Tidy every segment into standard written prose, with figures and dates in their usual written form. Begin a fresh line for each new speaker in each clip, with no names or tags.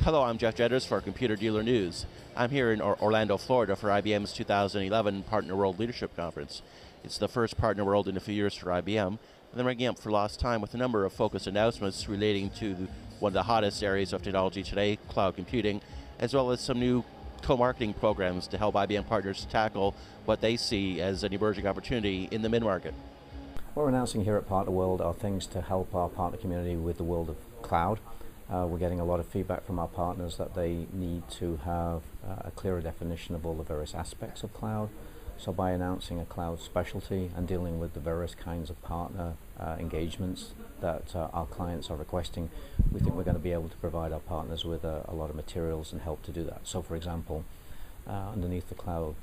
Hello, I'm Jeff Jedras for Computer Dealer News. I'm here in Orlando, Florida for IBM's 2011 PartnerWorld Leadership Conference. It's the first PartnerWorld in a few years for IBM, and they're making up for lost time with a number of focused announcements relating to one of the hottest areas of technology today, cloud computing, as well as some new co-marketing programs to help IBM partners tackle what they see as an emerging opportunity in the mid-market.
What we're announcing here at PartnerWorld are things to help our partner community with the world of cloud. We're getting a lot of feedback from our partners that they need to have a clearer definition of all the various aspects of cloud. So by announcing a cloud specialty and dealing with the various kinds of partner engagements that our clients are requesting, we think we're going to be able to provide our partners with a lot of materials and help to do that. So for example, underneath the cloud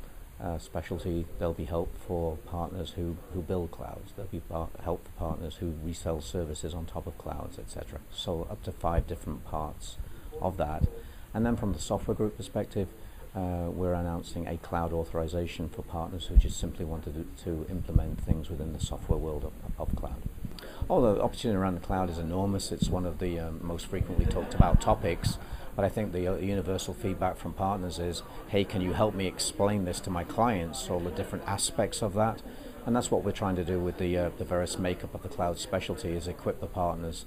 specialty, there'll be help for partners who build clouds. There'll be help for partners who resell services on top of clouds, etc. So up to 5 different parts of that. And then from the software group perspective, we're announcing a cloud authorization for partners who just simply want to implement things within the software world of cloud. Although the opportunity around the cloud is enormous, it's one of the most frequently talked about topics. But I think the universal feedback from partners is, hey, can you help me explain this to my clients, all the different aspects of that? And that's what we're trying to do with the various makeup of the cloud specialty, is equip the partners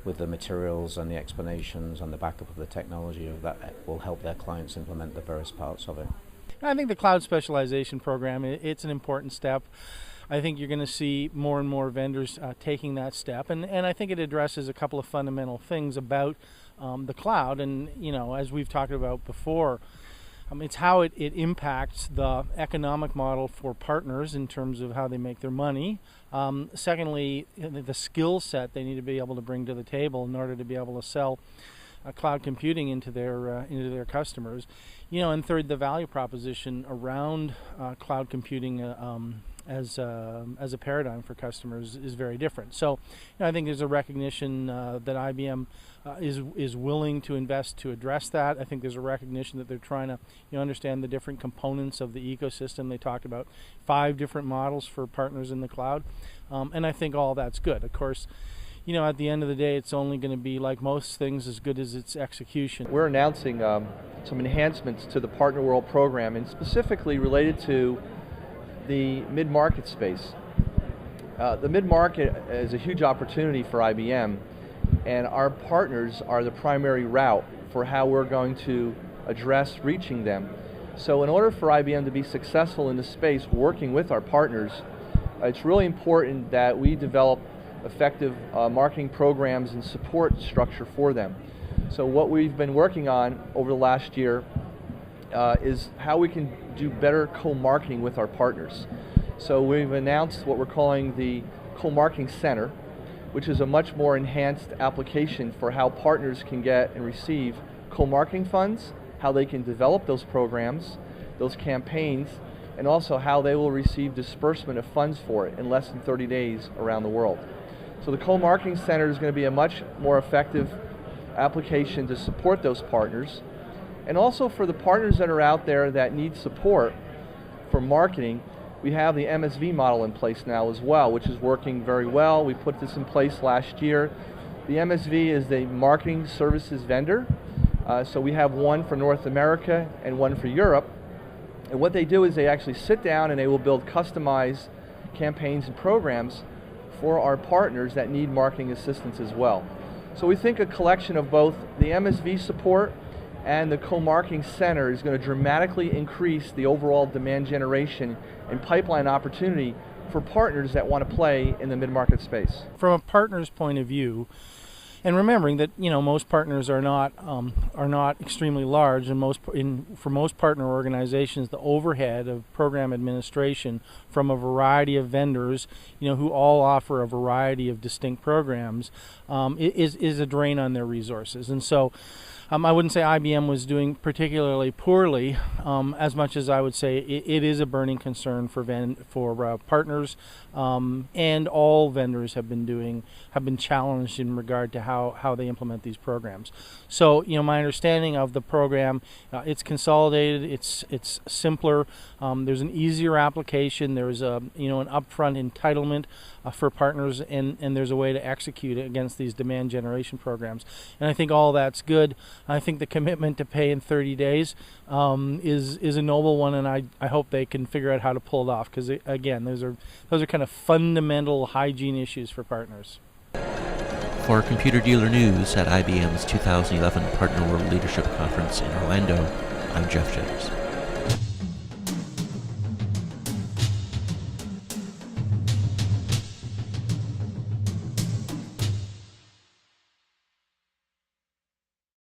with the materials and the explanations and the backup of the technology that will help their clients implement the various parts of it.
I think the cloud specialization program, it's an important step. I think you're going to see more and more vendors taking that step, and I think it addresses a couple of fundamental things about the cloud. And as we've talked about before, it's how it impacts the economic model for partners in terms of how they make their money. Secondly, the skill set they need to be able to bring to the table in order to be able to sell cloud computing into their customers. And third, the value proposition around cloud computing as a paradigm for customers is very different. So I think there's a recognition that IBM is willing to invest to address that. I think there's a recognition that they're trying to understand the different components of the ecosystem. They talked about 5 different models for partners in the cloud, and I think all that's good. Of course, at the end of the day, it's only going to be, like most things, as good as its execution.
We're announcing some enhancements to the PartnerWorld program, and specifically related to the mid-market space. The mid-market is a huge opportunity for IBM, and our partners are the primary route for how we're going to address reaching them. So in order for IBM to be successful in this space, working with our partners, it's really important that we develop effective marketing programs and support structure for them. So what we've been working on over the last year is how we can do better co-marketing with our partners. So we've announced what we're calling the Comarketing Center, which is a much more enhanced application for how partners can get and receive co-marketing funds, how they can develop those programs, those campaigns, and also how they will receive disbursement of funds for it in less than 30 days around the world. So the Co-Marketing Center is going to be a much more effective application to support those partners. And also for the partners that are out there that need support for marketing, we have the MSV model in place now as well, which is working very well. We put this in place last year. The MSV is the marketing services vendor. So we have one for North America and one for Europe. And what they do is they actually sit down and they will build customized campaigns and programs for our partners that need marketing assistance as well. So we think a collection of both the MSV support and the Co-Marketing Center is going to dramatically increase the overall demand generation and pipeline opportunity for partners that want to play in the mid-market space.
From a partner's point of view, and remembering that most partners are not extremely large, and for most partner organizations, the overhead of program administration from a variety of vendors, who all offer a variety of distinct programs, is a drain on their resources. And so I wouldn't say IBM was doing particularly poorly, as much as I would say it is a burning concern for partners, and all vendors have been challenged in regard to how how they implement these programs. So, my understanding of the program, it's consolidated, it's simpler, there's an easier application, there's an upfront entitlement for partners, and there's a way to execute it against these demand generation programs. And I think all that's good. I think the commitment to pay in 30 days is a noble one, and I hope they can figure out how to pull it off, because again, those are kind of fundamental hygiene issues for partners.
For Computer Dealer News at IBM's 2011 PartnerWorld Leadership Conference in Orlando, I'm Jeff Jedras.